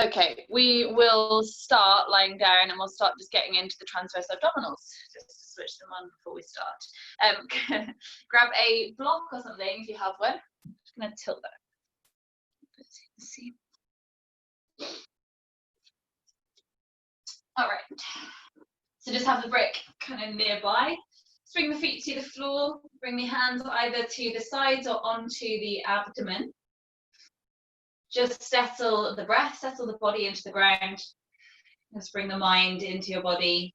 Okay, we will start lying down and we'll start just getting into the transverse abdominals. Just to switch them on before we start. Grab a block or something if you have one. I'm just going to tilt that. Let's see. All right. So just have the brick kind of nearby. Just bring the feet to the floor. Bring the hands either to the sides or onto the abdomen. Just settle the breath, settle the body into the ground. Just bring the mind into your body.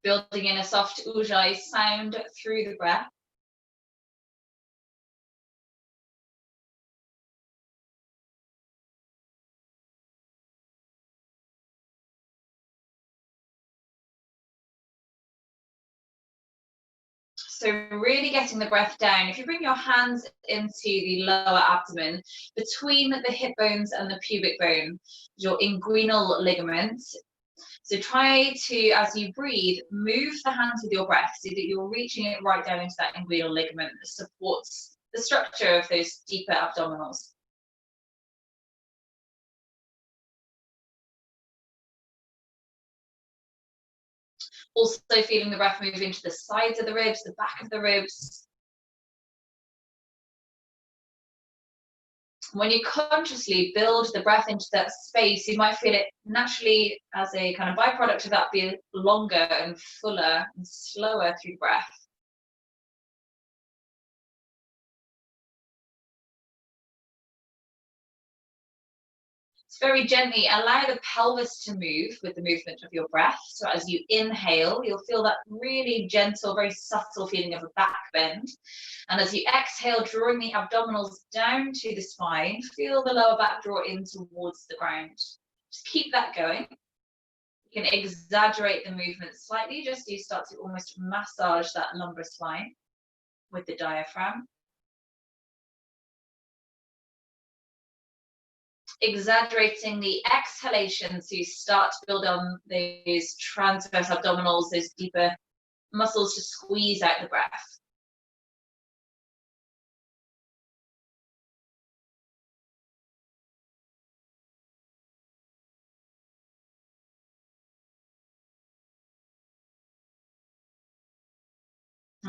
Building in a soft ujjayi sound through the breath. So really getting the breath down. If you bring your hands into the lower abdomen, between the hip bones and the pubic bone, your inguinal ligaments. So try to, as you breathe, move the hands with your breath so that you're reaching it right down into that inguinal ligament that supports the structure of those deeper abdominals. Also feeling the breath move into the sides of the ribs, the back of the ribs. When you consciously build the breath into that space, you might feel it naturally, as a kind of byproduct of that, be longer and fuller and slower through breath. Very gently allow the pelvis to move with the movement of your breath. So as you inhale, you'll feel that really gentle, very subtle feeling of a back bend. And as you exhale, drawing the abdominals down to the spine, feel the lower back draw in towards the ground. Just keep that going. You can exaggerate the movement slightly, just so you start to almost massage that lumbar spine with the diaphragm. Exaggerating the exhalation, so you start to build on those transverse abdominals, those deeper muscles to squeeze out the breath.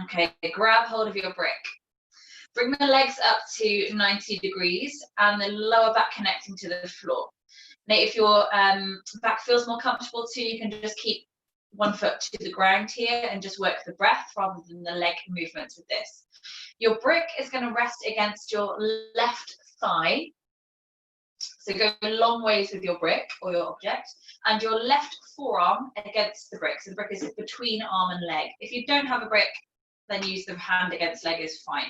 Okay, grab hold of your brick. Bring the legs up to 90 degrees and the lower back connecting to the floor. Now, if your back feels more comfortable too, you can just keep one foot to the ground here and just work the breath rather than the leg movements with this. Your brick is going to rest against your left thigh. So go long ways with your brick or your object, and your left forearm against the brick. So the brick is between arm and leg. If you don't have a brick, then use the hand against leg is fine.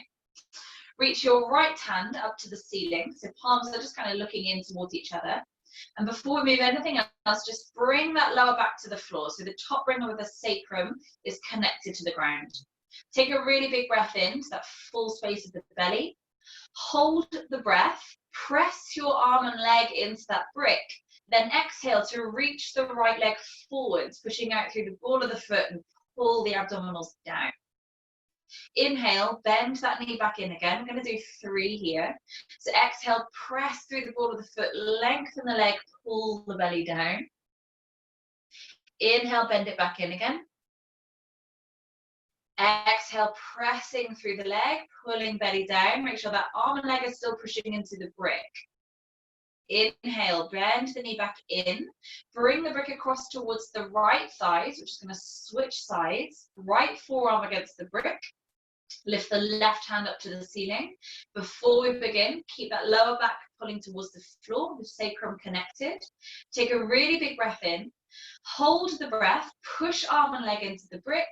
Reach your right hand up to the ceiling, so palms are just kind of looking in towards each other. And before we move anything else, just bring that lower back to the floor. So the top ring of the sacrum is connected to the ground. Take a really big breath in to that full space of the belly. Hold the breath, press your arm and leg into that brick. Then exhale to reach the right leg forwards, pushing out through the ball of the foot and pull the abdominals down. Inhale, bend that knee back in again. I'm going to do 3 here. So exhale, press through the ball of the foot, lengthen the leg, pull the belly down. Inhale, bend it back in again. Exhale, pressing through the leg, pulling belly down. Make sure that arm and leg is still pushing into the brick. Inhale, bend the knee back in. Bring the brick across towards the right thighs, which is going to switch sides. Right forearm against the brick. Lift the left hand up to the ceiling. Before we begin, keep that lower back pulling towards the floor, the sacrum connected. Take a really big breath in. Hold the breath, push arm and leg into the brick.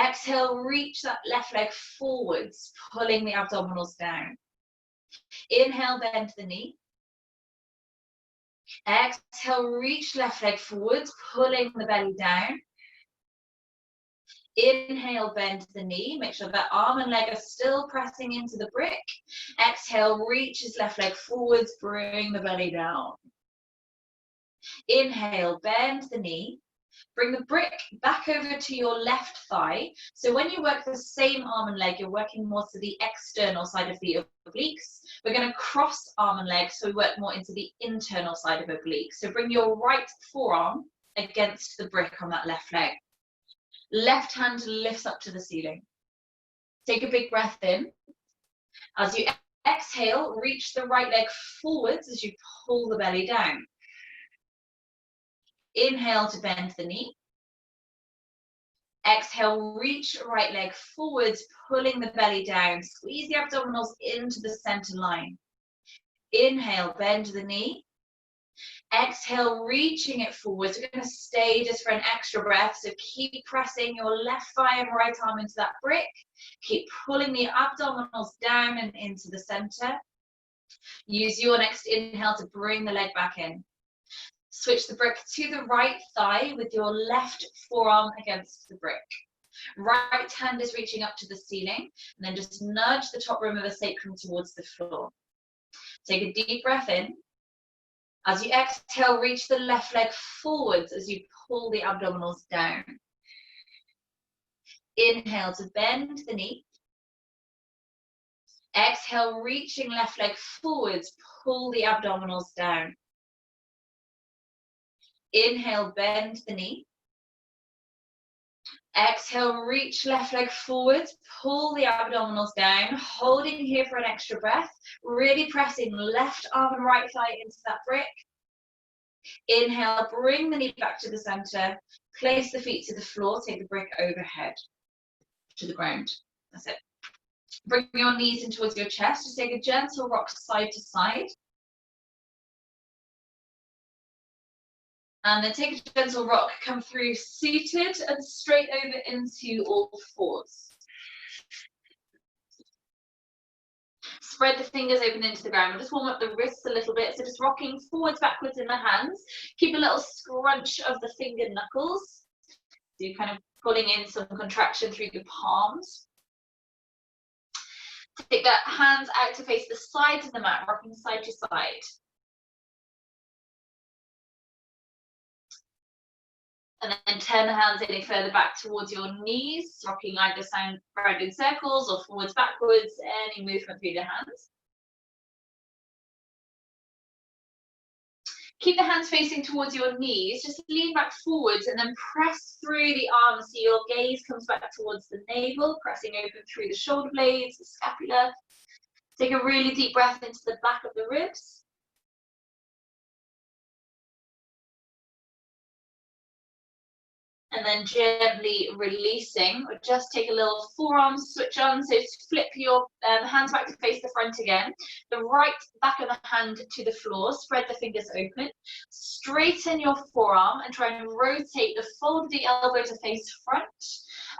Exhale, reach that left leg forwards, pulling the abdominals down. Inhale, bend the knee. Exhale, reach left leg forwards, pulling the belly down. Inhale, bend the knee. Make sure that arm and leg are still pressing into the brick. Exhale, reaches left leg forwards, bring the belly down. Inhale, bend the knee. Bring the brick back over to your left thigh. So when you work the same arm and leg, you're working more to the external side of the obliques. We're going to cross arm and leg, so we work more into the internal side of obliques. So bring your right forearm against the brick on that left leg. Left hand lifts up to the ceiling. Take a big breath in. As you exhale, reach the right leg forwards as you pull the belly down. Inhale to bend the knee. Exhale, reach right leg forwards, pulling the belly down. Squeeze the abdominals into the center line. Inhale, bend the knee. Exhale, reaching it forwards. We're going to stay just for an extra breath. So keep pressing your left thigh and right arm into that brick. Keep pulling the abdominals down and into the center. Use your next inhale to bring the leg back in. Switch the brick to the right thigh with your left forearm against the brick. Right hand is reaching up to the ceiling, and then just nudge the top rim of the sacrum towards the floor. Take a deep breath in. As you exhale, reach the left leg forwards as you pull the abdominals down. Inhale to bend the knee. Exhale, reaching left leg forwards, pull the abdominals down. Inhale, bend the knee. Exhale, reach left leg forwards, pull the abdominals down, holding here for an extra breath, really pressing left arm and right thigh into that brick. Inhale, bring the knee back to the center, place the feet to the floor, take the brick overhead to the ground. That's it. Bring your knees in towards your chest, just take a gentle rock side to side. And then take a gentle rock, come through seated and straight over into all fours. Spread the fingers open into the ground. We'll just warm up the wrists a little bit. So just rocking forwards, backwards in the hands. Keep a little scrunch of the finger knuckles. So you're kind of pulling in some contraction through the palms. Take the hands out to face the sides of the mat, rocking side to side. And then turn the hands any further back towards your knees, rocking either side round in circles or forwards, backwards, any movement through the hands. Keep the hands facing towards your knees, just lean back forwards and then press through the arms so your gaze comes back towards the navel, pressing open through the shoulder blades, the scapula. Take a really deep breath into the back of the ribs. And then gently releasing, or just take a little forearm switch on. So flip your hands back to face the front again. The right back of the hand to the floor, spread the fingers open. Straighten your forearm and try and rotate the fold of the elbow to face front.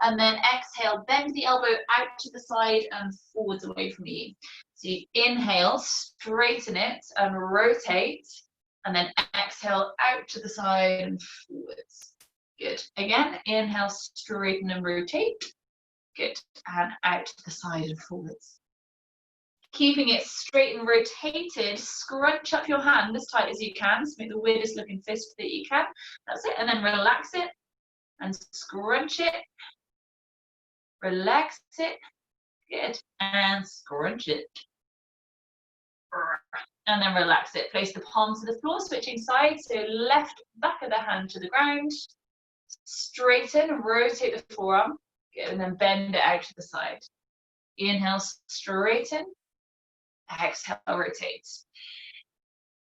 And then exhale, bend the elbow out to the side and forwards away from you. So you inhale, straighten it and rotate. And then exhale out to the side and forwards. Good. Again, inhale, straighten and rotate. Good. And out to the side and forwards. Keeping it straight and rotated, scrunch up your hand as tight as you can. So make the weirdest looking fist that you can. That's it. And then relax it and scrunch it. Relax it. Good. And scrunch it. And then relax it. Place the palm to the floor, switching sides. So left back of the hand to the ground. Straighten, rotate the forearm. Good. And then bend it out to the side. Inhale, straighten. Exhale, rotate.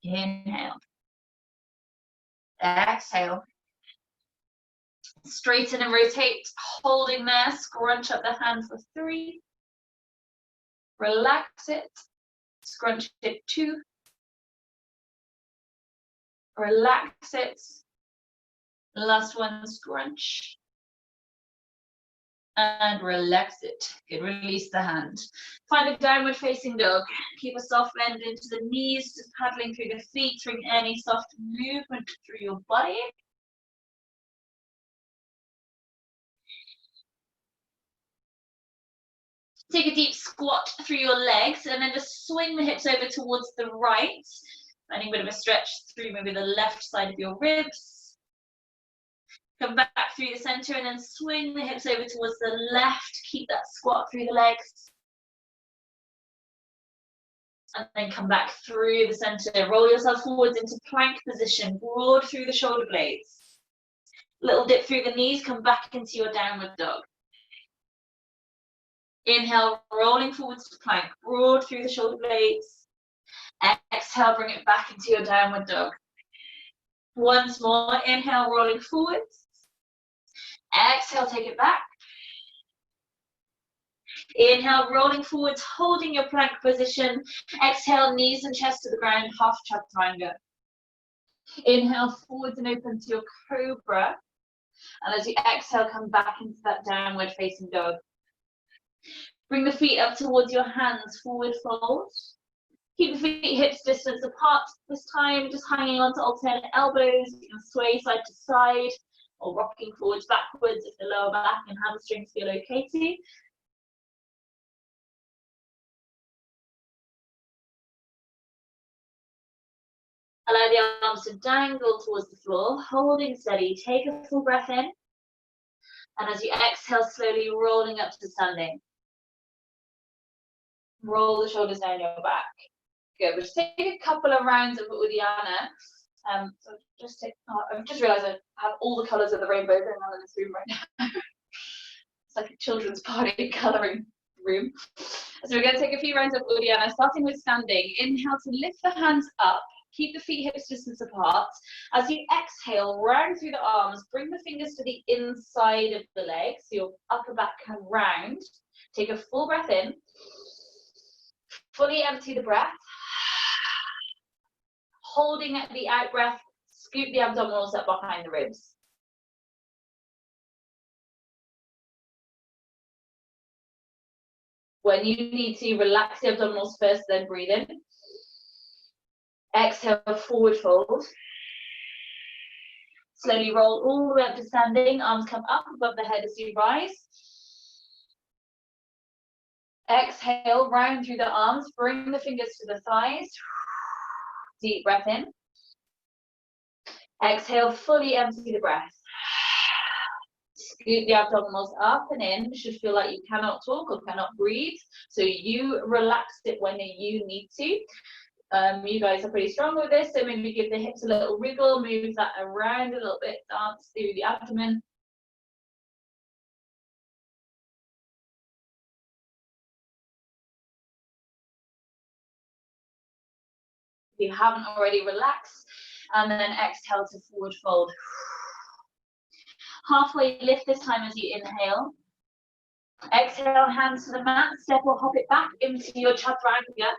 Inhale. Exhale. Straighten and rotate. Holding there. Scrunch up the hand for 3. Relax it. Scrunch it 2. Relax it. Last one, scrunch. And relax it. Good, release the hand. Find a downward facing dog. Keep a soft bend into the knees, just paddling through the feet, bring any soft movement through your body. Take a deep squat through your legs and then just swing the hips over towards the right. Finding a bit of a stretch through maybe the left side of your ribs. Come back through the center and then swing the hips over towards the left. Keep that squat through the legs. And then come back through the center. Roll yourself forwards into plank position, broad through the shoulder blades. Little dip through the knees, come back into your downward dog. Inhale, rolling forwards to plank, broad through the shoulder blades. Exhale, bring it back into your downward dog. Once more, inhale, rolling forwards. Exhale, take it back. Inhale, rolling forwards, holding your plank position. Exhale, knees and chest to the ground, half chaturanga. Inhale, forwards and open to your cobra. And as you exhale, come back into that downward facing dog. Bring the feet up towards your hands, forward fold. Keep the feet hips distance apart this time, just hanging onto alternate elbows. You can sway side to side or rocking forwards, backwards if the lower back and hamstrings feel okay too. Allow the arms to dangle towards the floor, holding steady. Take a full breath in. And as you exhale, slowly rolling up to standing. Roll the shoulders down your back. Good. We'll just take a couple of rounds of Uddiyana. So I've just realised I have all the colours of the rainbow going on in this room right now. It's like a children's party colouring room. So we're going to take a few rounds of Uddiyana, starting with standing. Inhale to lift the hands up. Keep the feet hips distance apart. As you exhale, round through the arms, bring the fingers to the inside of the legs, so your upper back can round. Take a full breath in. Fully empty the breath. Holding at the out breath, scoop the abdominals up behind the ribs. When you need to, relax the abdominals first, then breathe in. Exhale, forward fold. Slowly roll all the way up to standing. Arms come up above the head as you rise. Exhale, round through the arms. Bring the fingers to the thighs. Deep breath in. Exhale, fully empty the breath. Scoot the abdominals up and in. You should feel like you cannot talk or cannot breathe. So you relax it when you need to. You guys are pretty strong with this, so maybe give the hips a little wriggle, move that around a little bit, dance through the abdomen. If you haven't already, relax, and then exhale to forward fold. Halfway lift this time as you inhale. Exhale, hands to the mat, step or hop it back into your chaturanga.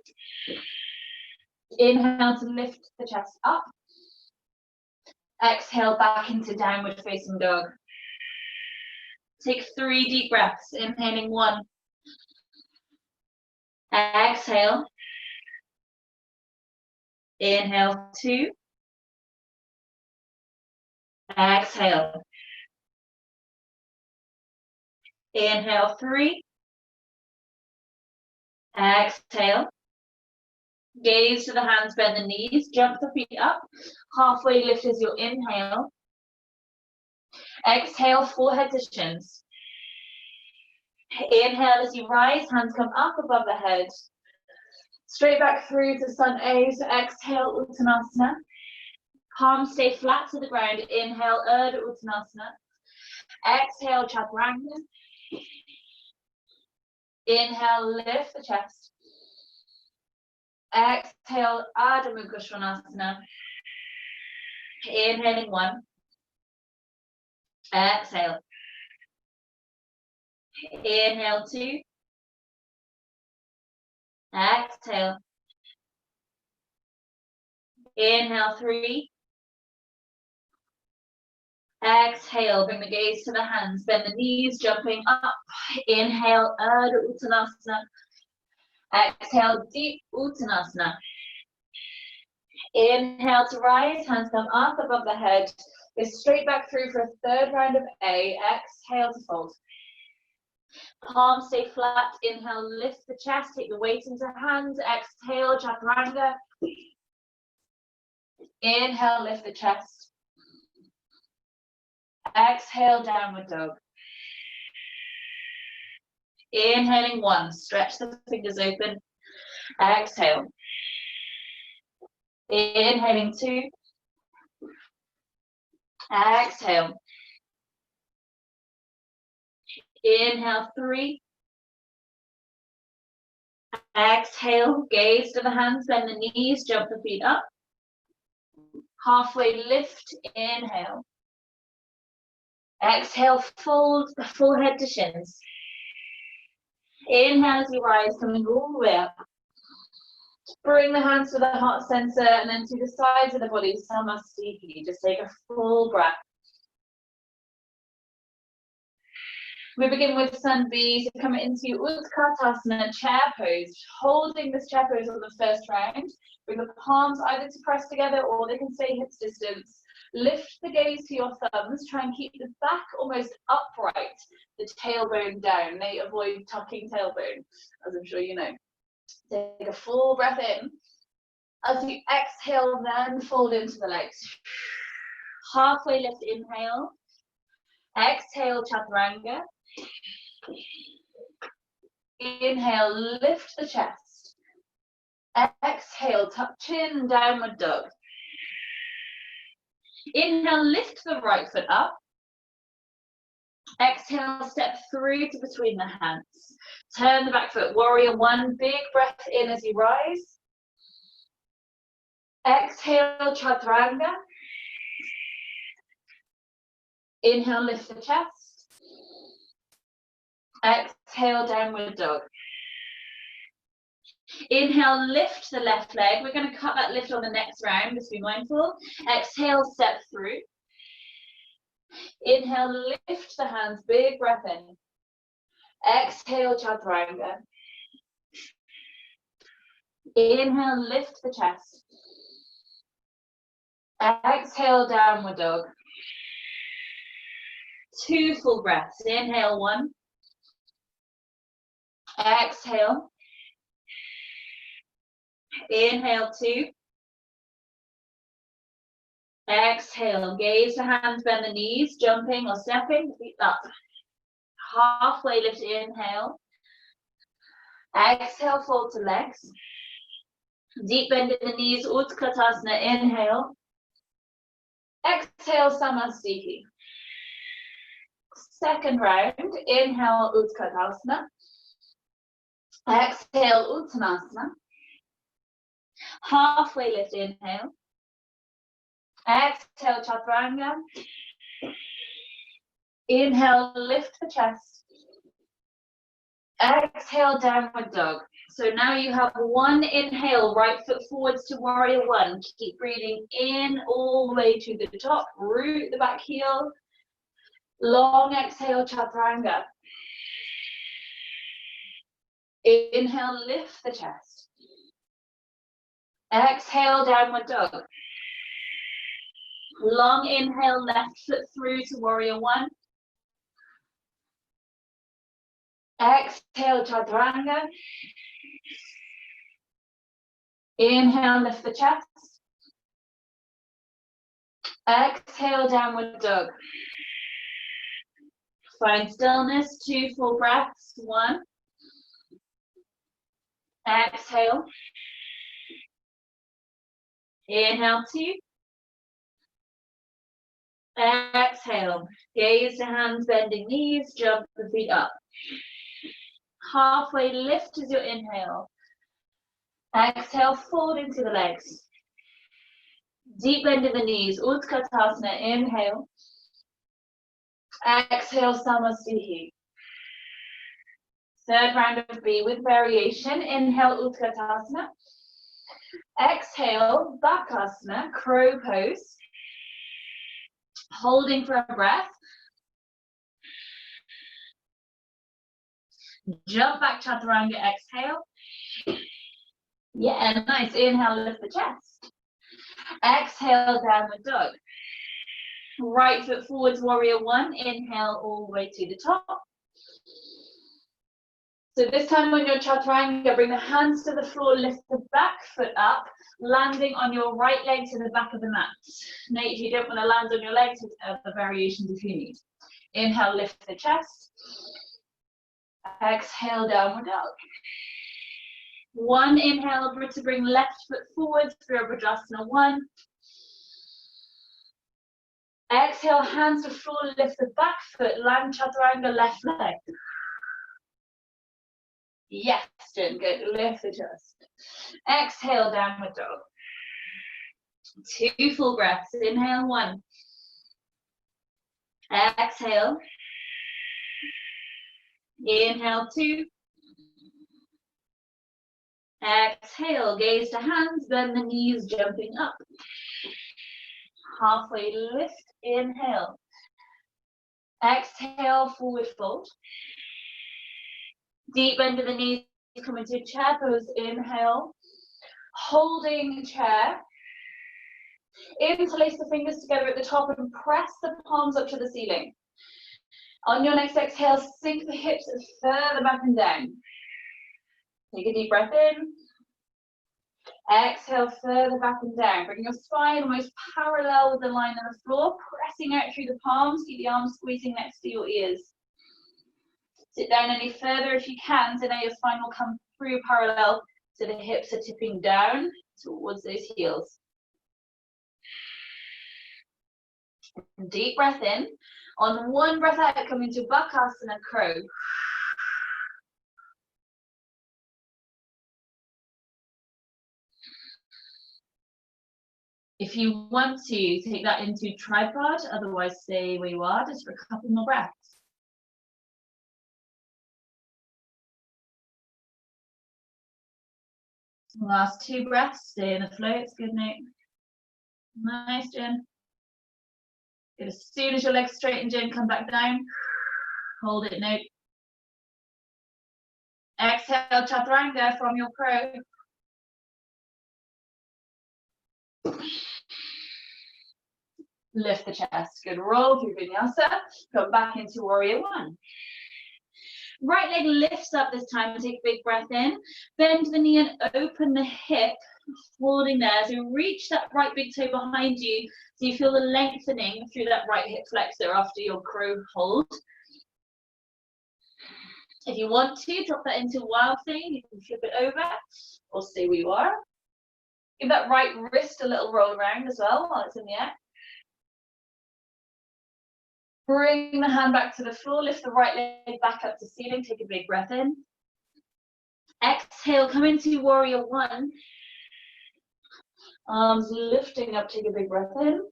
Inhale to lift the chest up. Exhale back into downward facing dog. Take 3 deep breaths, inhaling 1. Exhale. Inhale 2. Exhale. Inhale 3. Exhale. Gaze to the hands, bend the knees, jump the feet up. Halfway lift as your inhale. Exhale, forehead to shins. Inhale as you rise, hands come up above the head. Straight back through to sun A, so exhale, Uttanasana. Palms stay flat to the ground. Inhale, Urdhva Uttanasana. Exhale, Chaturanga. Inhale, lift the chest. Exhale, Ardha Mukha Svanasana. Inhaling 1. Exhale. Inhale 2. Exhale. Inhale 3. Exhale, bring the gaze to the hands, bend the knees, jumping up. Inhale, Urdhva Uttanasana. Exhale, deep Uttanasana. Inhale to rise, hands come up above the head. Go straight back through for a 3rd round of A. Exhale to fold. Palms stay flat. Inhale, lift the chest, take the weight into hands. Exhale, Chaturanga. Inhale, lift the chest. Exhale, downward dog. Inhaling 1, stretch the fingers open. Exhale. Inhaling 2. Exhale. Inhale 3. Exhale, gaze to the hands, bend the knees, jump the feet up. Halfway lift, inhale. Exhale, fold the forehead to shins. Inhale as you rise, coming all the way up. Bring the hands to the heart center and then to the sides of the body, NamaSTE-at-home. Just take a full breath. We begin with Sun B, so come into Utkatasana, chair pose. Holding this chair pose on the first round. Bring the palms either to press together or they can stay hips distance. Lift the gaze to your thumbs. Try and keep the back almost upright, the tailbone down. They avoid tucking tailbone, as I'm sure you know. Take a full breath in. As you exhale, then fold into the legs. Halfway lift, inhale. Exhale, chaturanga. Inhale, lift the chest. Exhale, tuck chin, downward dog. Inhale, lift the right foot up. Exhale, step through to between the hands. Turn the back foot, warrior 1, big breath in as you rise. Exhale, chaturanga. Inhale, lift the chest. Exhale, downward dog. Inhale, lift the left leg. We're going to cut that lift on the next round, just be mindful. Exhale, step through. Inhale, lift the hands, big breath in. Exhale, chaturanga. Inhale, lift the chest. Exhale, downward dog. 2 full breaths. Inhale, 1. Exhale. Inhale, 2. Exhale, gaze the hands, bend the knees, jumping or stepping, feet up. Halfway lift, inhale. Exhale, fold to legs. Deep bend in the knees, Utkatasana, inhale. Exhale, NamaSTE-at-home. Second round, inhale, Utkatasana. Exhale, Uttanasana. Halfway lift, inhale. Exhale, chaturanga. Inhale, lift the chest. Exhale, downward dog. So now you have 1 inhale, right foot forwards to warrior 1. Keep breathing in all the way to the top. Root the back heel. Long exhale, chaturanga. Inhale, lift the chest. Exhale, downward dog. Long inhale, left foot through to warrior 1. Exhale, chaturanga. Inhale, lift the chest. Exhale, downward dog. Find stillness, 2 full breaths. 1. Exhale. Inhale, 2. Exhale. Gaze to hands, bending knees, jump the feet up. Halfway lift as your inhale. Exhale, fold into the legs. Deep bend in the knees, Utkatasana, inhale. Exhale, NamaSTE-at-home. Third round of B with variation. Inhale, Utkatasana. Exhale, Bakasana, crow pose. Holding for a breath. Jump back, chaturanga, exhale. Yeah, nice. Inhale, lift the chest. Exhale, downward dog. Right foot forwards, warrior 1. Inhale all the way to the top. So this time on your chaturanga, bring the hands to the floor, lift the back foot up, landing on your right leg to the back of the mat. Nate, if you don't want to land on your legs, other variations if you need. Inhale, lift the chest. Exhale, downward dog. One inhale to bring left foot forward, Virabhadrasana 1. Exhale, hands to floor, lift the back foot, land chaturanga, left leg. Yes, Jen, good. Lift the chest. Exhale, downward dog. 2 full breaths. Inhale, 1. Exhale. Inhale, 2. Exhale, gaze to hands, bend the knees, jumping up. Halfway lift, inhale. Exhale, forward fold. Deep bend of the knees, come into chair pose, inhale. Holding chair. Interlace the fingers together at the top and press the palms up to the ceiling. On your next exhale, sink the hips further back and down. Take a deep breath in. Exhale, further back and down. Bring your spine almost parallel with the line on the floor, pressing out through the palms. Keep the arms squeezing next to your ears. Sit down any further if you can, so now your spine will come through parallel, so the hips are tipping down towards those heels. Deep breath in. On one breath out, come into Bakasana Crow. If you want to, take that into tripod, otherwise stay where you are, just for a couple more breaths. Last 2 breaths, stay in the flow, it's good, Nate. Nice, Jen. Good. As soon as your legs straighten, Jen, come back down. Hold it, Nate. Exhale, chaturanga from your crow. Lift the chest. Good. Roll through vinyasa. Come back into warrior 1. Right leg lifts up this time. Take a big breath in. Bend the knee and open the hip. Holding there. So reach that right big toe behind you. So you feel the lengthening through that right hip flexor after your crow hold. If you want to, drop that into wild thing. You can flip it over or stay where you are. Give that right wrist a little roll around as well while it's in the air. Bring the hand back to the floor, lift the right leg back up to ceiling, take a big breath in. Exhale, come into warrior 1. Arms lifting up, take a big breath in.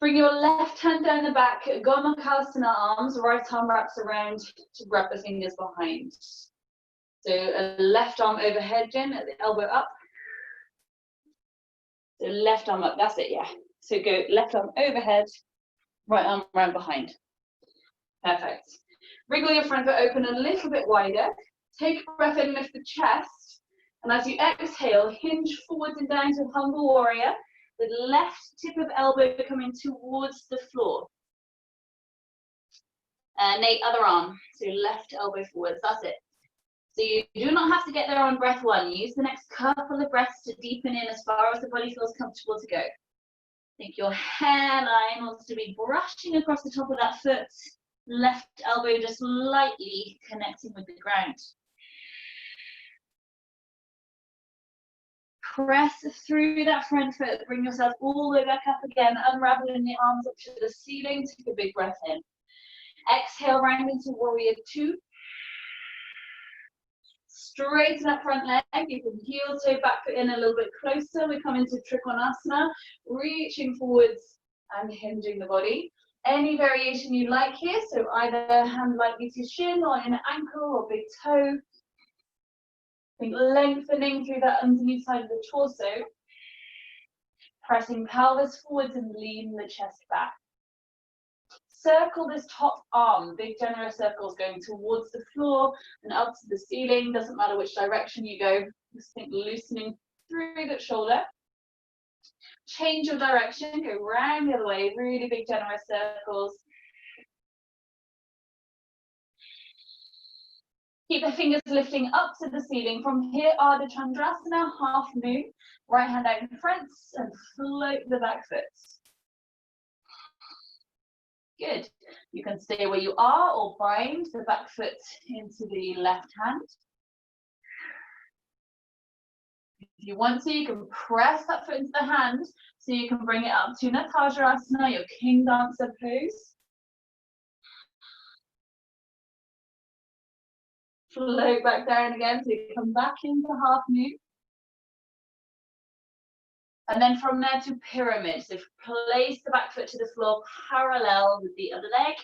Bring your left hand down the back, Gomakasana arms, right arm wraps around to grab the fingers behind. So a left arm overhead, Jen, at the elbow up. So left arm up, that's it, yeah. So go left arm overhead, right arm around behind. Perfect. Wriggle your front foot open a little bit wider. Take a breath in, lift the chest. And as you exhale, hinge forwards and down to humble warrior. The left tip of elbow coming towards the floor. Nate, other arm. So left elbow forwards, that's it. So you do not have to get there on breath 1. Use the next couple of breaths to deepen in as far as the body feels comfortable to go. Think your hairline wants to be brushing across the top of that foot. Left elbow just lightly connecting with the ground. Press through that front foot. Bring yourself all the way back up again. Unraveling the arms up to the ceiling. Take a big breath in. Exhale, round into warrior 2. Straighten up front leg. You can heel toe back foot in a little bit closer. We come into Trikonasana, reaching forwards and hinging the body. Any variation you like here, so either hand lightly to shin or in an ankle or big toe. Think lengthening through that underneath side of the torso. Pressing pelvis forwards and lean the chest back. Circle this top arm, big generous circles going towards the floor and up to the ceiling. Doesn't matter which direction you go. Just think loosening through that shoulder. Change your direction, go round the other way, really big generous circles. Keep the fingers lifting up to the ceiling. From here, Ardha Chandrasana, half moon. Right hand out in front and float the back foot. Good. You can stay where you are or bind the back foot into the left hand. If you want to, you can press that foot into the hand so you can bring it up to Natarasana, your king dancer pose. Float back down again so you come back into half moon. And then from there to pyramid. So place the back foot to the floor parallel with the other leg.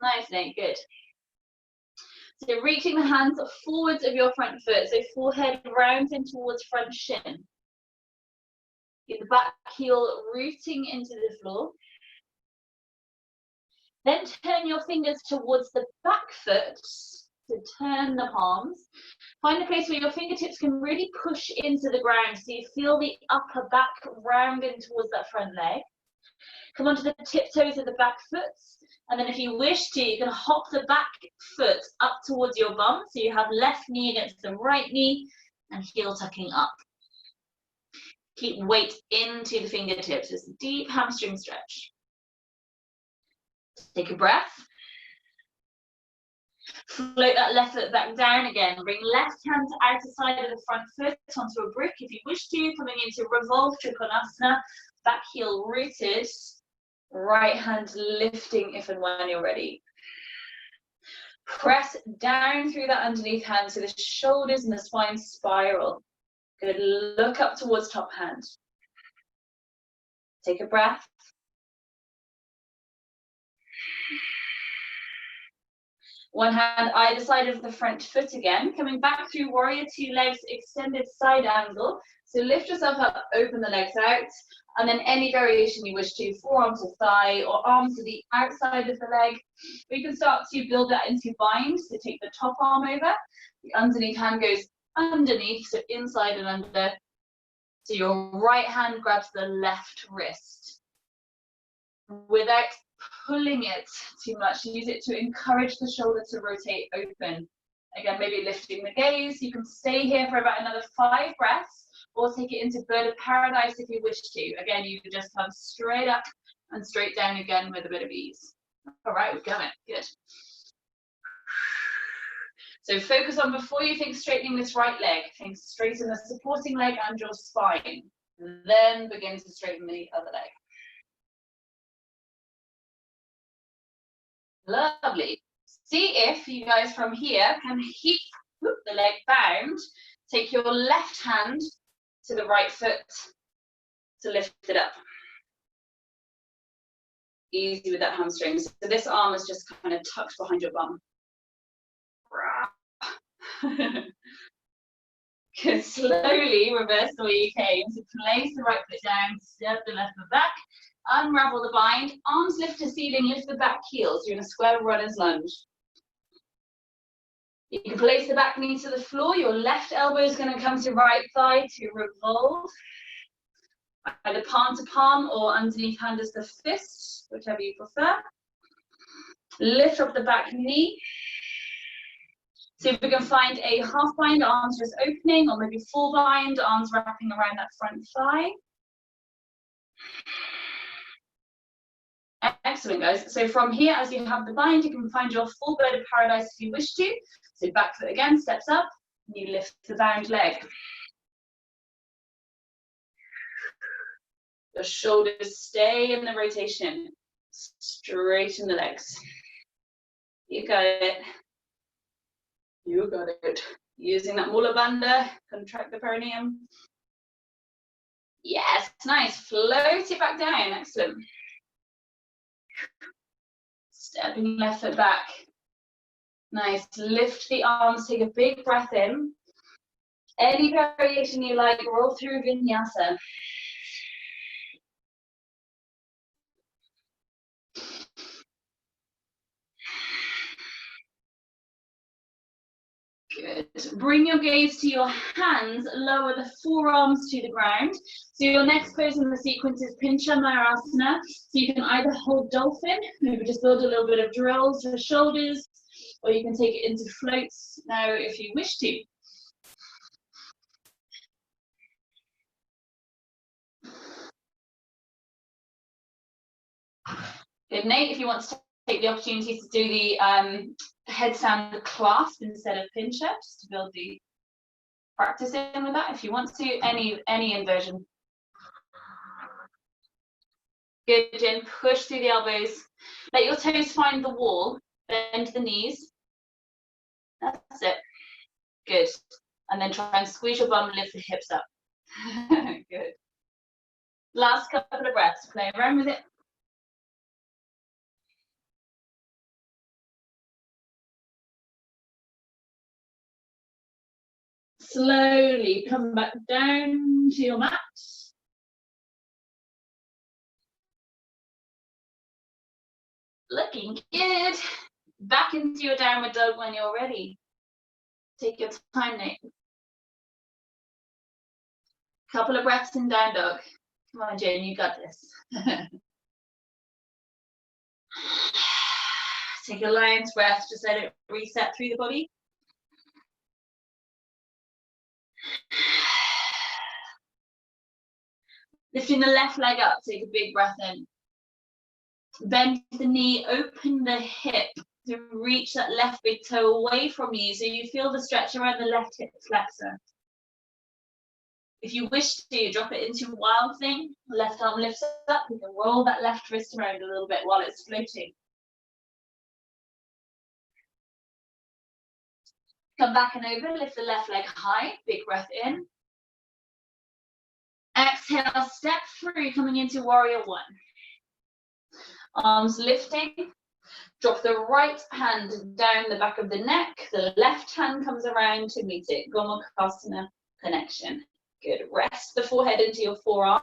Nice, Nate, good. So reaching the hands forwards of your front foot. So forehead rounds in towards front shin. Get the back heel rooting into the floor. Then turn your fingers towards the back foot. So turn the palms. Find a place where your fingertips can really push into the ground so you feel the upper back rounding towards that front leg. Come onto the tiptoes of the back foot. And then if you wish to, you can hop the back foot up towards your bum. So you have left knee against the right knee and heel tucking up. Keep weight into the fingertips. It's a deep hamstring stretch. Take a breath. Float that left foot back down again. Bring left hand to outer side of the front foot onto a brick if you wish to. Coming into revolve trikonasana. Back heel rooted. Right hand lifting if and when you're ready. Press down through that underneath hand so the shoulders and the spine spiral. Good. Look up towards top hand. Take a breath. One hand either side of the front foot again. Coming back through warrior two, legs extended side angle. So lift yourself up, open the legs out. And then any variation you wish to, forearm to thigh or arm to the outside of the leg. We can start to build that into bind. So take the top arm over. The underneath hand goes underneath, so inside and under. So your right hand grabs the left wrist. Without pulling it too much, use it to encourage the shoulder to rotate open. Again, maybe lifting the gaze. You can stay here for about another 5 breaths or take it into bird of paradise if you wish to. Again, you can just come straight up and straight down again with a bit of ease. All right, we're going, good. So focus on, before you think straightening this right leg, think straighten the supporting leg and your spine. Then begin to straighten the other leg. Lovely. See if you guys from here can keep the leg bound. Take your left hand to the right foot to lift it up. Easy with that hamstring. So this arm is just kind of tucked behind your bum. Good. Slowly reverse the way you came. So place the right foot down, step the left foot back. Unravel the bind, arms lift to ceiling, lift the back heels. You're in a square runner's lunge. You can place the back knee to the floor. Your left elbow is going to come to right thigh to revolve. Either palm to palm or underneath hand is the fist, whichever you prefer. Lift up the back knee. See if we can find a half bind, arms just opening, or maybe full bind, arms wrapping around that front thigh. Excellent, guys. So from here, as you have the bind, you can find your full bird of paradise if you wish to. So back foot again, steps up, and you lift the bound leg. The shoulders stay in the rotation. Straighten the legs. You got it. You got it. Using that mula bandha, contract the perineum. Yes, nice. Float it back down. Excellent. Stepping left foot back. Nice. Lift the arms, take a big breath in. Any variation you like, roll through vinyasa. Good. Bring your gaze to your hands, lower the forearms to the ground. So your next pose in the sequence is Pincha Mayurasana. So you can either hold dolphin, maybe just build a little bit of drills to the shoulders, or you can take it into floats now if you wish to. Good, Nate, if you want to take the opportunity to do the headstand clasp instead of pincher, just to build the practice in with that, if you want to, any inversion. Good, Jen, push through the elbows. Let your toes find the wall, bend the knees. That's it. Good. And then try and squeeze your bum, lift the hips up. Good. Last couple of breaths, play around with it. Slowly come back down to your mat. Looking good. Back into your downward dog when you're ready. Take your time, Nate. Couple of breaths in down dog. Come on, Jane, you got this. Take a lion's breath, just let it reset through the body. Lifting the left leg up, take a big breath in. Bend the knee, open the hip to reach that left big toe away from you so you feel the stretch around the left hip flexor. If you wish to, drop it into wild thing. Left arm lifts up, you can roll that left wrist around a little bit while it's floating. Come back and over, lift the left leg high, big breath in. Exhale, step through, coming into warrior one. Arms lifting, drop the right hand down the back of the neck, the left hand comes around to meet it, Gomukhasana connection. Good, rest the forehead into your forearm,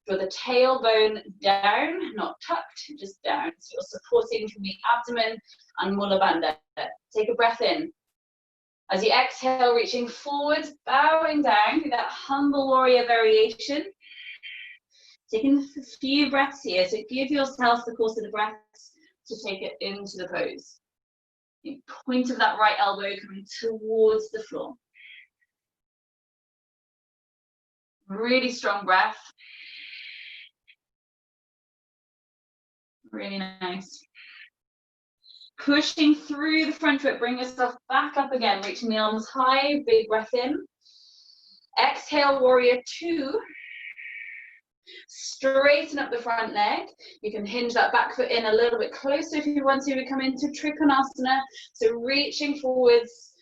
draw the tailbone down, not tucked, just down. So you're supporting from the abdomen and Mula Bandha. Take a breath in. As you exhale, reaching forward, bowing down through that humble warrior variation. Taking a few breaths here, so give yourself the course of the breaths to take it into the pose. The point of that right elbow coming towards the floor. Really strong breath. Really nice. Pushing through the front foot, bring yourself back up again, reaching the arms high, big breath in. Exhale, warrior two. Straighten up the front leg. You can hinge that back foot in a little bit closer if you want to. We come into Trikonasana. So reaching forwards,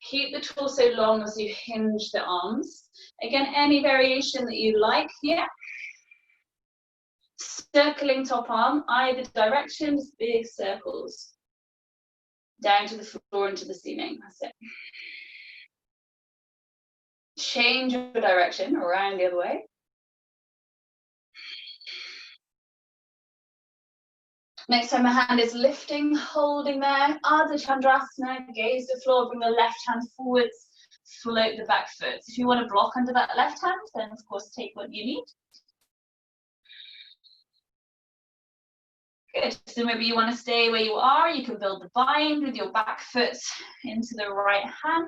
keep the torso long as you hinge the arms. Again, any variation that you like here. Circling top arm, either direction, just big circles. Down to the floor and to the ceiling, that's it. Change your direction around the other way. Next time the hand is lifting, holding there. Ardha Chandrasana, gaze the floor, bring the left hand forwards, float the back foot. If you want to block under that left hand, then of course take what you need. Good, so maybe you want to stay where you are, you can build the bind with your back foot into the right hand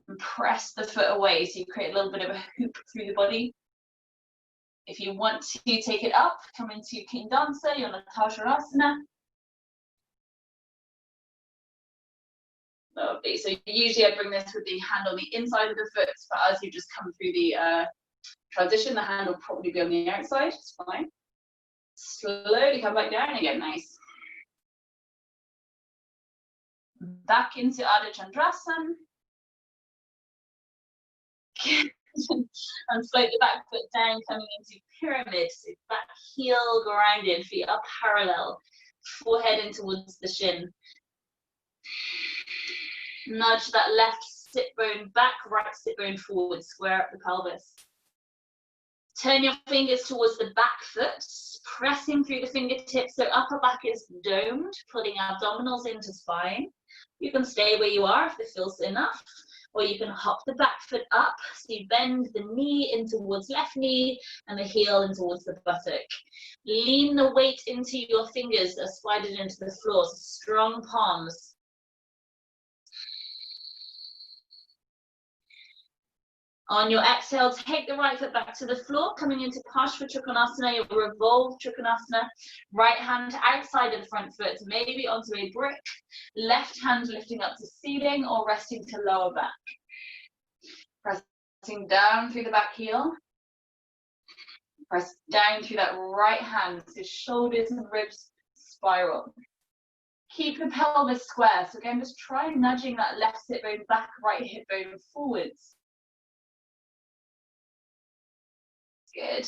and press the foot away so you create a little bit of a hoop through the body. If you want to take it up, come into King Dancer, your Natasharasana. Lovely, so usually I bring this with the hand on the inside of the foot, but as you just come through the transition, the hand will probably be on the outside, it's fine. Slowly come back down again, nice. Back into Ardha Chandrasana. And float the back foot down, coming into pyramid. So back heel grounded, feet up parallel, forehead in towards the shin. Nudge that left sit bone back, right sit bone forward, square up the pelvis. Turn your fingers towards the back foot, pressing through the fingertips so upper back is domed, pulling abdominals into spine. You can stay where you are if this feels enough, or you can hop the back foot up, so you bend the knee in towards left knee and the heel in towards the buttock. Lean the weight into your fingers as slided into the floor, so strong palms. On your exhale, take the right foot back to the floor, coming into Parshva Trikonasana, your revolved Trikonasana. Right hand outside of the front foot, maybe onto a brick. Left hand lifting up to ceiling or resting to lower back. Pressing down through the back heel. Press down through that right hand, so shoulders and ribs spiral. Keep your pelvis square. So again, just try nudging that left sit bone back, right hip bone forwards. Good.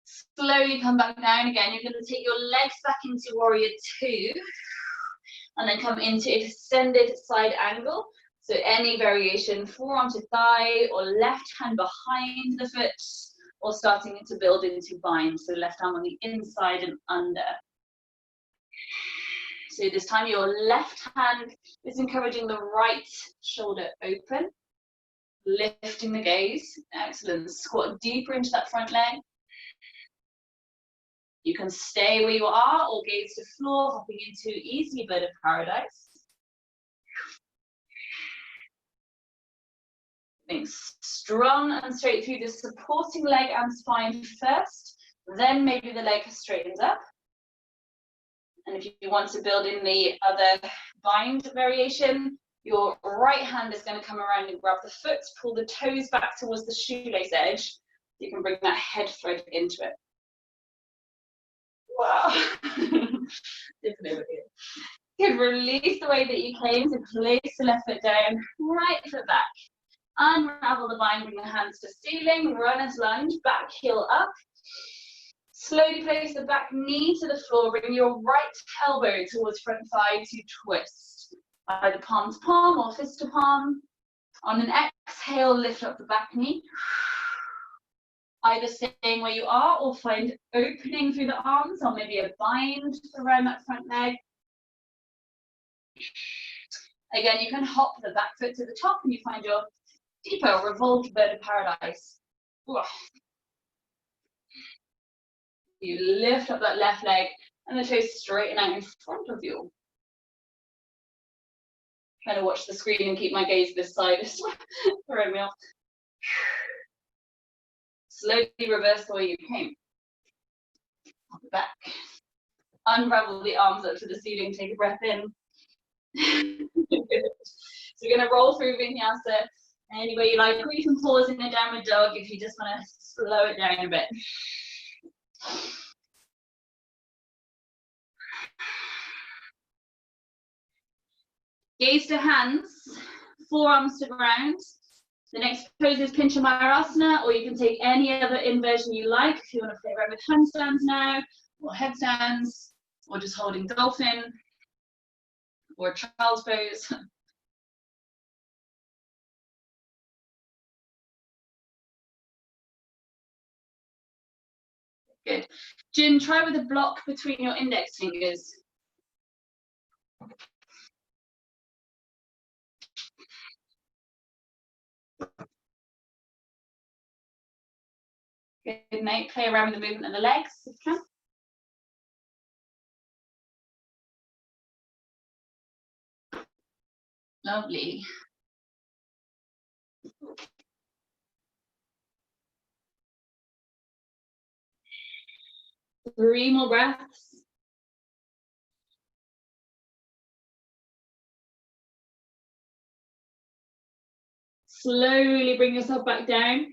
Slowly come back down again. You're going to take your legs back into warrior two and then come into extended side angle. So any variation, forearm to thigh or left hand behind the foot or starting to build into bind. So left arm on the inside and under. So this time your left hand is encouraging the right shoulder open. Lifting the gaze, excellent. Squat deeper into that front leg. You can stay where you are or gaze to floor, hopping into easy bird of paradise. Being strong and straight through the supporting leg and spine first, then maybe the leg straightens up. And if you want to build in the other bind variation, your right hand is going to come around and grab the foot, pull the toes back towards the shoelace edge. You can bring that head thread into it. Wow. Different over here. Good, release the way that you came, so place the left foot down, right foot back. Unravel the bind, bring the hands to ceiling, runner's lunge, back heel up. Slowly place the back knee to the floor, bring your right elbow towards front thigh to twist. Either palm to palm or fist to palm. On an exhale, lift up the back knee. Either staying where you are or find opening through the arms or maybe a bind around that front leg. Again, you can hop the back foot to the top and you find your deeper revolved bird of paradise. You lift up that left leg and the toes straighten out in front of you. Trying to watch the screen and keep my gaze this side. It's throwing me off. Slowly reverse the way you came. Pop it back. Unravel the arms up to the ceiling. Take a breath in. So we're going to roll through vinyasa any way you like. Or you can pause in a downward dog if you just want to slow it down a bit. Gaze to hands, forearms to ground. The next pose is Pincha Mayurasana, or you can take any other inversion you like. If you want to play around with handstands now, or headstands, or just holding dolphin, or child's pose. Good. Jin, try with a block between your index fingers. Good night. Play around with the movement of the legs if you can. Lovely. Three more breaths. Slowly bring yourself back down.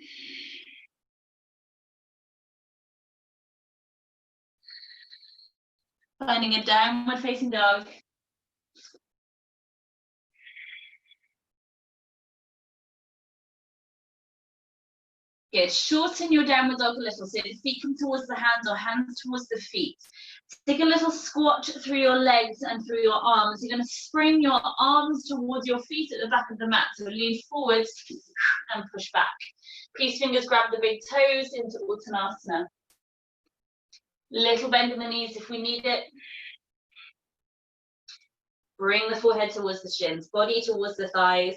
Finding a downward facing dog. Good. Shorten your downward dog a little, so the feet come towards the hands or hands towards the feet. Take a little squat through your legs and through your arms. You're going to spring your arms towards your feet at the back of the mat. So lean forwards and push back. Peace fingers grab the big toes into Uttanasana. Little bend in the knees if we need it. Bring the forehead towards the shins, body towards the thighs.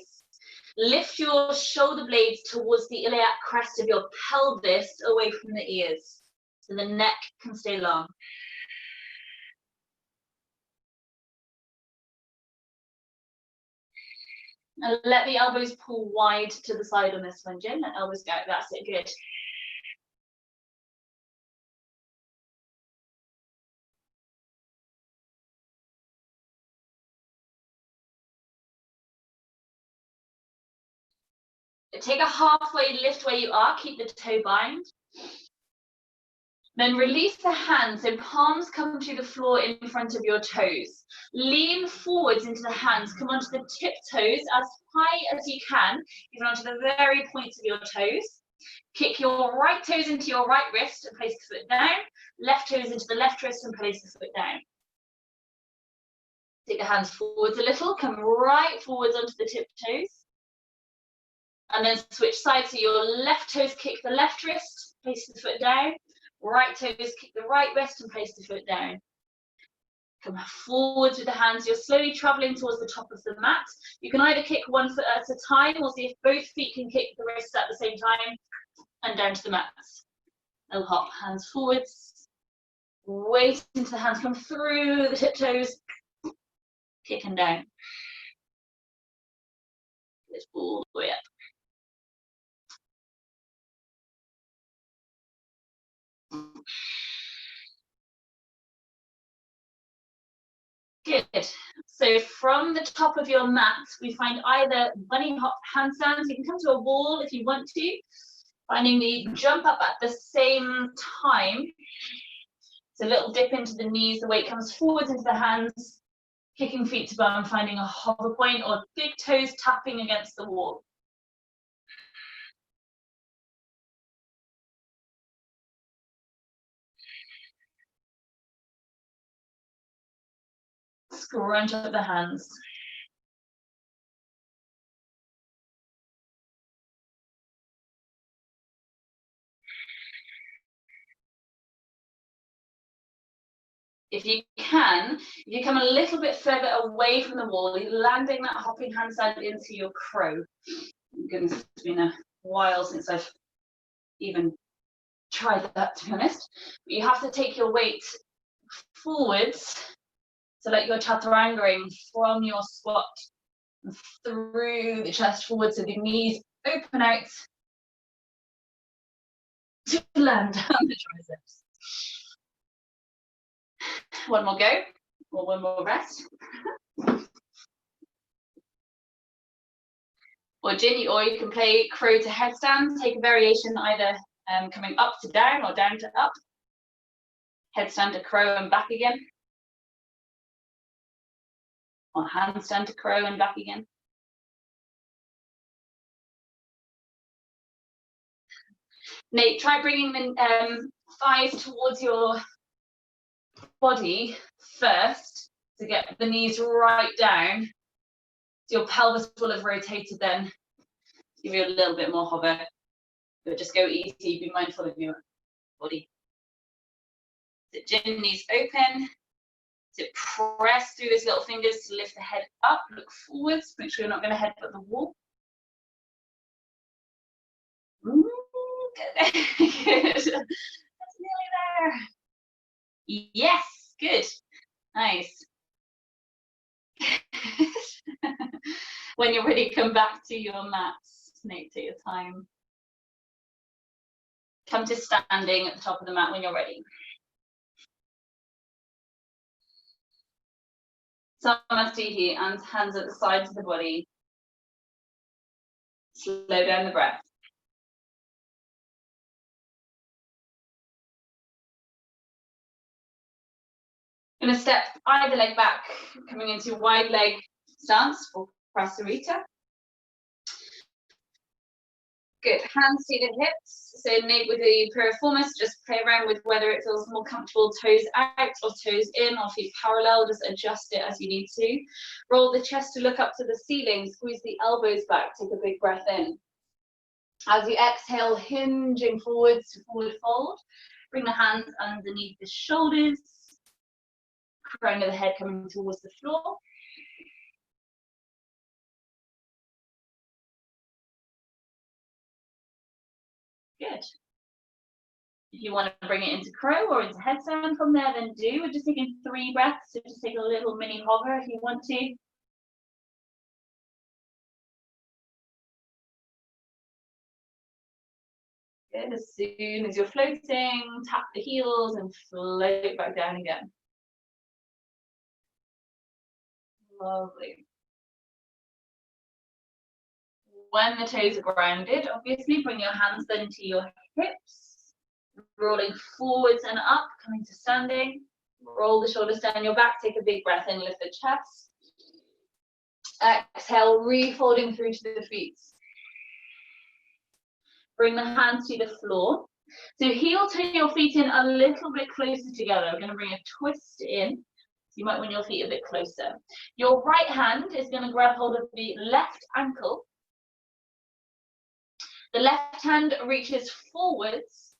Lift your shoulder blades towards the iliac crest of your pelvis, away from the ears, so the neck can stay long. And let the elbows pull wide to the side on this one, Jen. Let elbows go. That's it. Good. Take a halfway lift where you are. Keep the toe bind. Then release the hands, so palms come to the floor in front of your toes. Lean forwards into the hands, come onto the tiptoes as high as you can, even onto the very points of your toes. Kick your right toes into your right wrist and place the foot down. Left toes into the left wrist and place the foot down. Take the hands forwards a little, come right forwards onto the tiptoes. And then switch sides, so your left toes kick the left wrist, place the foot down. Right toes kick the right wrist and place the foot down. Come forwards with the hands. You're slowly traveling towards the top of the mat. You can either kick one foot at a time or see if both feet can kick the wrists at the same time and down to the mat. Little hop, hands forwards. Weight into the hands, come through the tiptoes. Kick and down. Lift all the way up. Good. So from the top of your mat, we find either bunny hop handstands. You can come to a wall if you want to. Finding the jump up at the same time. It's a little dip into the knees. The weight comes forwards into the hands. Kicking feet to bum, finding a hover point or big toes tapping against the wall. Scrunch up the hands. If you can, if you come a little bit further away from the wall, you're landing that hopping handstand into your crow. Goodness, it's been a while since I've even tried that, to be honest. But you have to take your weight forwards, so like you're chaturangering from your squat through the chest forward, so the knees open out to land on the triceps. One more go, or one more rest. Or Ginny, or you can play crow to headstand, take a variation either coming up to down or down to up. Headstand to crow and back again. Or handstand to crow and back again. Nate, try bringing the thighs towards your body first to get the knees right down. So your pelvis will have rotated then. Give you a little bit more hover, but just go easy, be mindful of your body. So gym knees open. So press through those little fingers to lift the head up, look forwards, make sure you're not going to headbutt the wall. Good. Good. That's nearly there. Yes, good. Nice. When you're ready, come back to your mats. Nate, take your time. Come to standing at the top of the mat when you're ready. NamaSTE and hands at the sides of the body. Slow down the breath. I'm going to step either leg back, coming into wide leg stance for Prasarita. Good, hands to the hips. So Nate, with the piriformis, just play around with whether it feels more comfortable, toes out or toes in, or feet parallel, just adjust it as you need to. Roll the chest to look up to the ceiling, squeeze the elbows back, take a big breath in. As you exhale, hinging forwards to forward fold. Bring the hands underneath the shoulders. Crown of the head coming towards the floor. Good. If you want to bring it into crow or into headstand from there, then do. We're just taking 3 breaths, so just take a little mini hover if you want to. Good. As soon as you're floating, tap the heels and float back down again. Lovely. When the toes are grounded, obviously bring your hands then to your hips, rolling forwards and up, coming to standing. Roll the shoulders down your back, take a big breath in, lift the chest. Exhale, refolding through to the feet. Bring the hands to the floor. So heel to your feet in a little bit closer together. We're going to bring a twist in. So you might want your feet a bit closer. Your right hand is going to grab hold of the left ankle. The left hand reaches forwards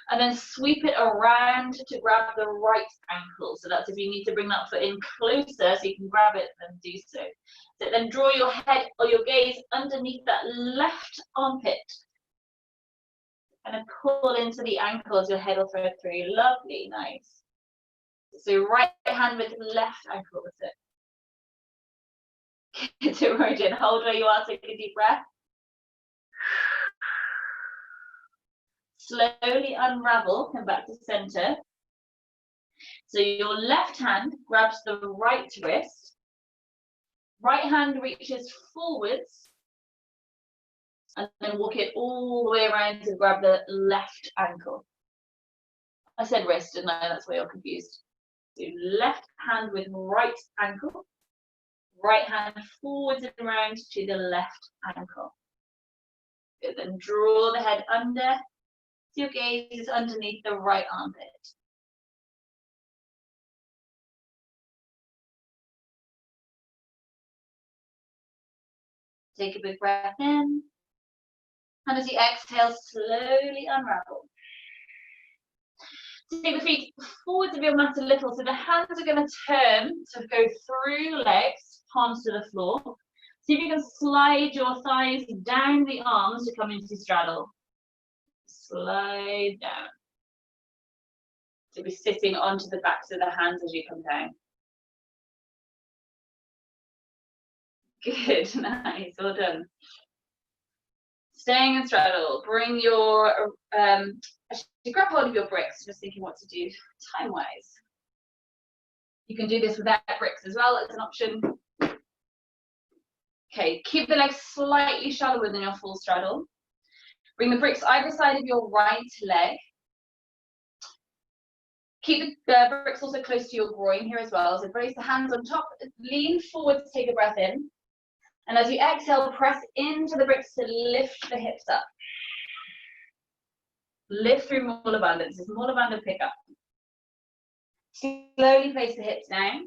and then sweep it around to grab the right ankle. So that's if you need to bring that foot in closer so you can grab it, then do so. So then draw your head or your gaze underneath that left armpit. And pull into the ankle as your head will throw through. Lovely, nice. So right hand with left ankle, that's it. Get to origin. Hold where you are, take a deep breath. Slowly unravel, come back to center. So your left hand grabs the right wrist. Right hand reaches forwards. And then walk it all the way around to grab the left ankle. I said wrist, didn't I? That's why you're confused. So left hand with right ankle. Right hand forwards and around to the left ankle. Good, then draw the head under. So your gaze is underneath the right armpit. Take a big breath in. And as you exhale, slowly unravel. Take the feet forwards of your mat a little, so the hands are going to turn to go through legs, palms to the floor. See if you can slide your thighs down the arms to come into straddle. Slide down. So be sitting onto the backs of the hands as you come down. Good, nice, well done. Staying in straddle, bring your, grab hold of your bricks, just thinking what to do time-wise. You can do this without bricks as well, it's an option. Okay, keep the legs slightly shallower than your full straddle. Bring the bricks either side of your right leg. Keep the bricks also close to your groin here as well, so brace the hands on top, lean forward to take a breath in. And as you exhale, press into the bricks to lift the hips up. Lift through Mula Bandha. This is Mula Bandha pickup. Slowly place the hips down.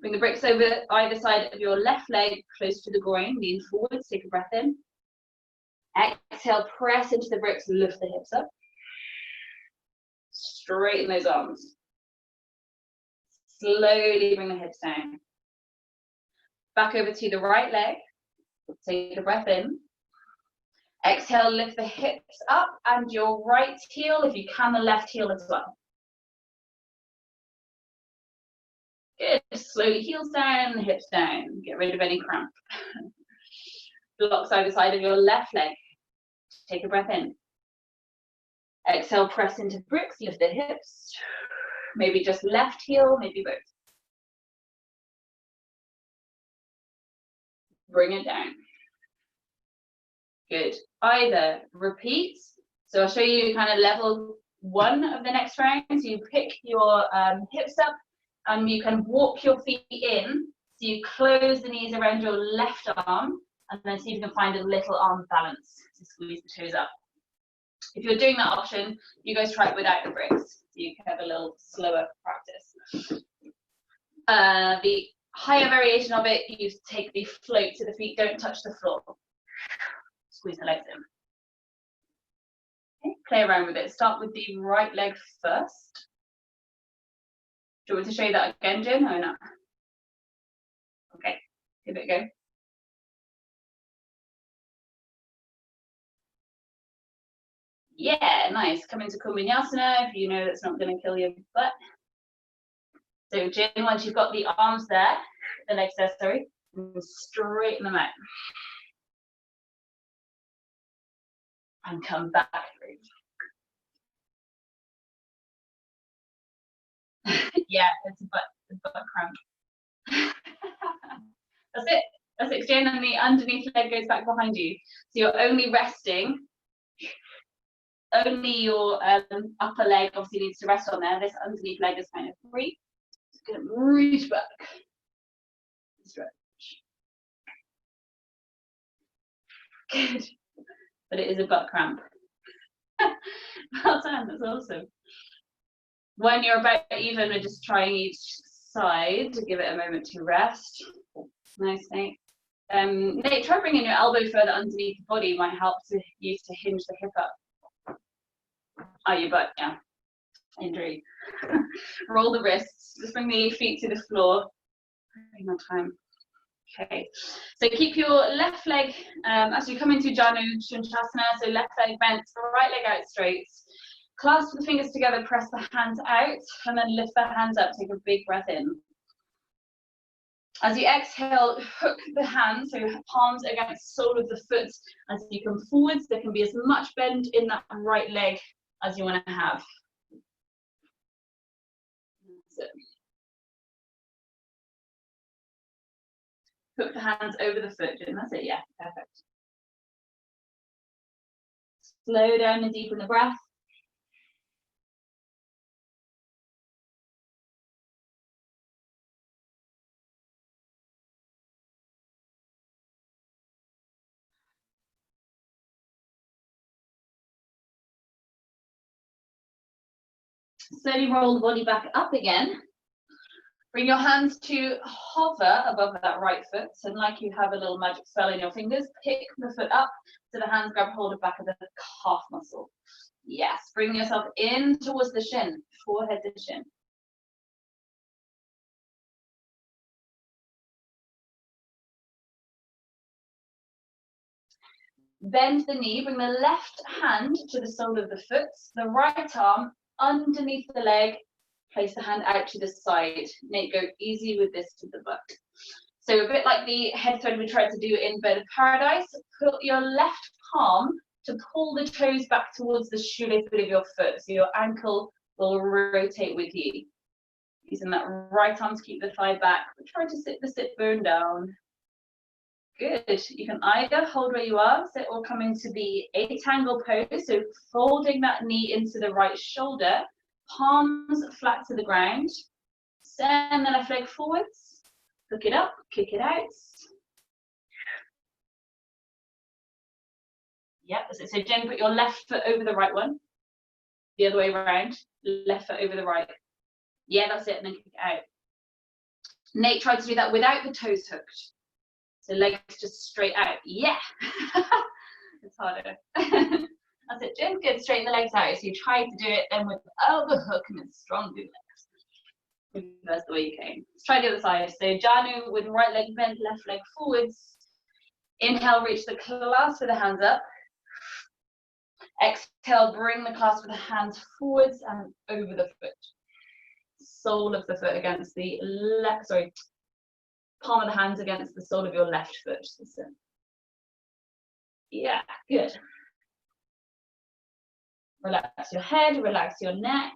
Bring the bricks over either side of your left leg, close to the groin. Lean forward, take a breath in. Exhale, press into the bricks, lift the hips up. Straighten those arms. Slowly bring the hips down. Back over to the right leg. Take a breath in. Exhale, lift the hips up and your right heel, if you can, the left heel as well. Good. Slowly heels down, hips down. Get rid of any cramp. Blocks either side of your left leg. Take a breath in. Exhale, press into bricks, lift the hips. Maybe just left heel, maybe both. Bring it down. Good. Either repeat. So I'll show you kind of level one of the next round. So you pick your hips up and you can walk your feet in. So you close the knees around your left arm and then see if you can find a little arm balance to squeeze the toes up. If you're doing that option, you guys try it without the bricks. So you can have a little slower practice. The higher variation of it, you take the float so the feet don't touch the floor. Squeeze the legs in. Okay, play around with it. Start with the right leg first. Do you want me to show you that again, Jen, or not? Okay, give it a go. Yeah, nice. Come into Kumbhinyasana if you know that's not going to kill your butt. So Jen, once you've got the arms there, the legs there, sorry, straighten them out. and come back through. Yeah, it's a butt cramp. That's it. That's it, Jane, and the underneath leg goes back behind you. So you're only resting. Only your upper leg obviously needs to rest on there. This underneath leg is kind of free. Just gonna reach back. Stretch. Good. But it is a butt cramp. Well done, that's awesome. When you're about even, we're just trying each side to give it a moment to rest. Nice, Nate. Nate, try bringing your elbow further underneath the body. Might help you to hinge the hip up. Oh, your butt, yeah. Injury. Roll the wrists. Just bring the feet to the floor. More time. Okay. So keep your left leg as you come into Janu Shantasana. So left leg bent, right leg out straight. Clasp the fingers together, press the hands out, and then lift the hands up. Take a big breath in. As you exhale, hook the hands, so palms against the sole of the foot. As you come forwards, there can be as much bend in that right leg as you want to have. That's it. Hook the hands over the foot, and that's it, yeah, perfect. Slow down and deepen the breath. Slowly roll the body back up again. Bring your hands to hover above that right foot. So like you have a little magic spell in your fingers, pick the foot up so the hands grab hold of back of the calf muscle. Yes, bring yourself in towards the shin, forehead to shin. Bend the knee, bring the left hand to the sole of the foot, the right arm underneath the leg, place the hand out to the side. Nate, go easy with this to the butt. So a bit like the head thread we tried to do in Bird of Paradise, put your left palm to pull the toes back towards the shoelace bit of your foot, so your ankle will rotate with you. Using that right arm to keep the thigh back, try to sit the sit bone down. Good. You can either hold where you are, sit, or come into the 8-angle pose, so folding that knee into the right shoulder, palms flat to the ground, send the left leg forwards, hook it up, kick it out. Yep, so Jen, put your left foot over the right one, the other way around, left foot over the right. Yeah, that's it, and then kick it out. Nate tried to do that without the toes hooked. So legs just straight out. Yeah. It's harder. That's it, Jen. Good. Straighten the legs out. So you try to do it then with the elbow hook and then strong through the legs. That's the way you came. Let's try the other side. So Janu with right leg bent, left leg forwards. Inhale, reach the clasp with the hands up. Exhale, bring the clasp with the hands forwards and over the foot. Sole of the foot against the left, sorry, palm of the hands against the sole of your left foot. Yeah, good. Relax your head, relax your neck.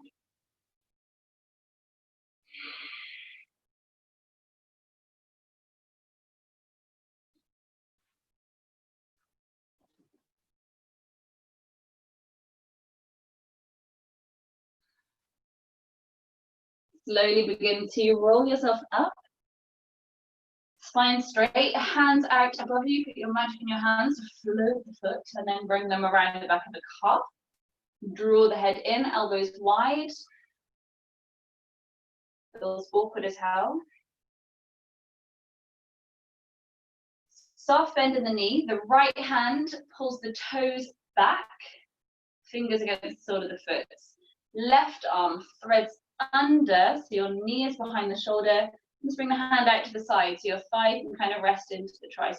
Slowly begin to roll yourself up. Spine straight, hands out above you. Put your magic in your hands, float the foot, and then bring them around the back of the calf. Draw the head in, elbows wide. Feels awkward as hell. Soft bend in the knee. The right hand pulls the toes back, fingers against the sole of the foot. Left arm threads under, so your knee is behind the shoulder. Just bring the hand out to the side, so your thigh can kind of rest into the tricep.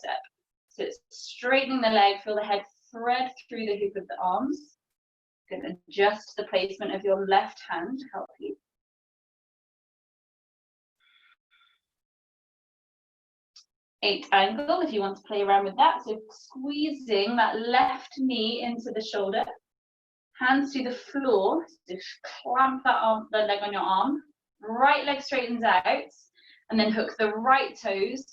So it's straightening the leg, feel the head thread through the hoop of the arms. You can adjust the placement of your left hand to help you. 8 angle if you want to play around with that. So squeezing that left knee into the shoulder, hands to the floor, just clamp that leg on your arm, right leg straightens out, and then hook the right toes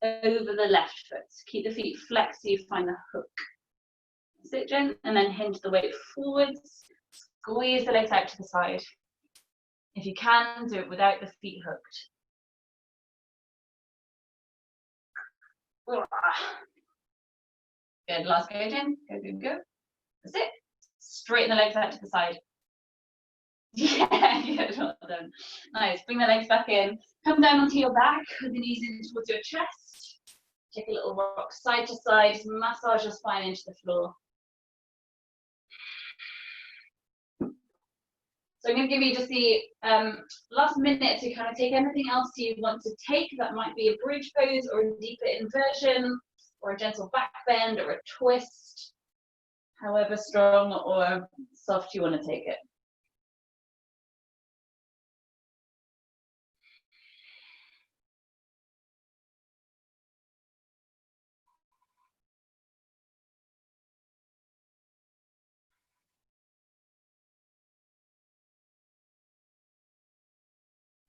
over the left foot. Keep the feet flexed so you find the hook. Sit Jen, and then hinge the weight forwards, squeeze the legs out to the side. If you can, do it without the feet hooked. Good, last go Jen, go, go, go. That's it. Straighten the legs out to the side. Yeah, good, well done. Nice, bring the legs back in. Come down onto your back with the knees in towards your chest. Take a little rock side to side, massage your spine into the floor. So I'm going to give you just the last minute to kind of take anything else you want to take. That might be a bridge pose or a deeper inversion or a gentle back bend or a twist, however strong or soft you want to take it.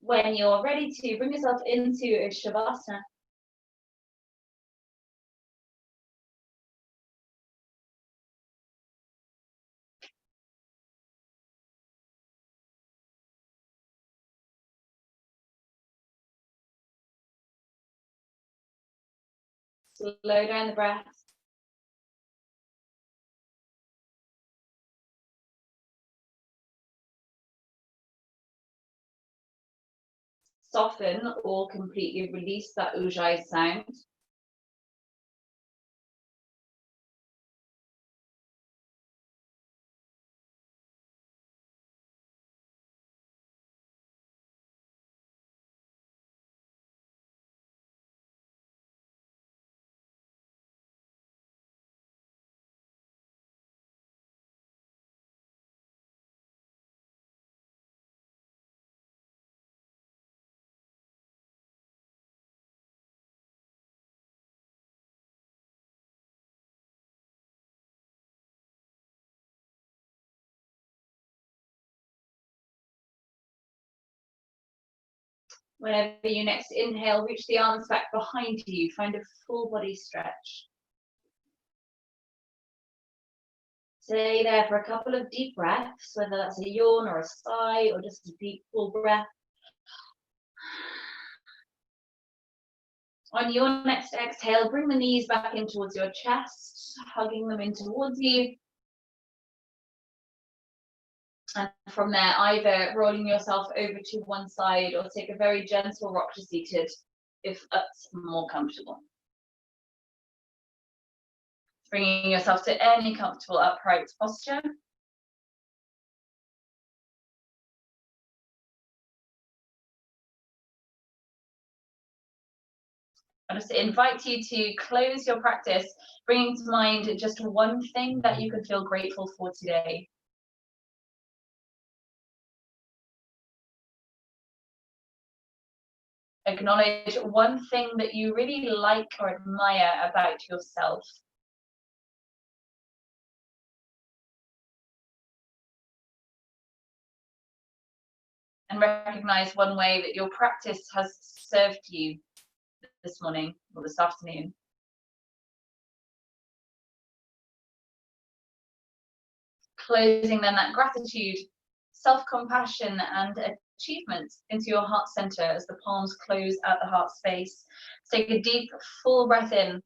When you're ready to bring yourself into a Shavasana. Slow down the breath. Soften or completely release that Ujjayi sound. Whenever you next inhale, reach the arms back behind you. Find a full body stretch. Stay there for a couple of deep breaths, whether that's a yawn or a sigh or just a deep full breath. On your next exhale, bring the knees back in towards your chest, hugging them in towards you. And from there, either rolling yourself over to one side or take a very gentle rock to seated if that's more comfortable. Bringing yourself to any comfortable upright posture. I just invite you to close your practice, bringing to mind just one thing that you can feel grateful for today. Acknowledge one thing that you really like or admire about yourself. And recognize one way that your practice has served you this morning or this afternoon. Closing then that gratitude, self-compassion and achievement into your heart center as the palms close at the heart space. Take a deep, full breath in.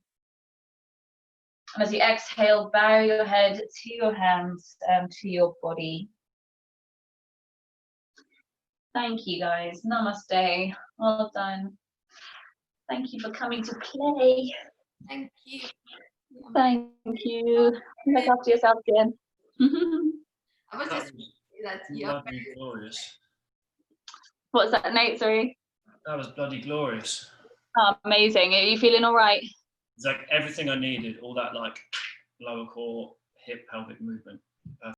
And as you exhale, bow your head to your hands and to your body. Thank you guys. Namaste. Well done. Thank you for coming to play. Thank you. Thank you. Look after yourself again. I was just that Bloody glorious. What's that, Nate? Sorry. That was bloody glorious. Oh, amazing. Are you feeling all right? It's like everything I needed, all that like lower core, hip, pelvic movement.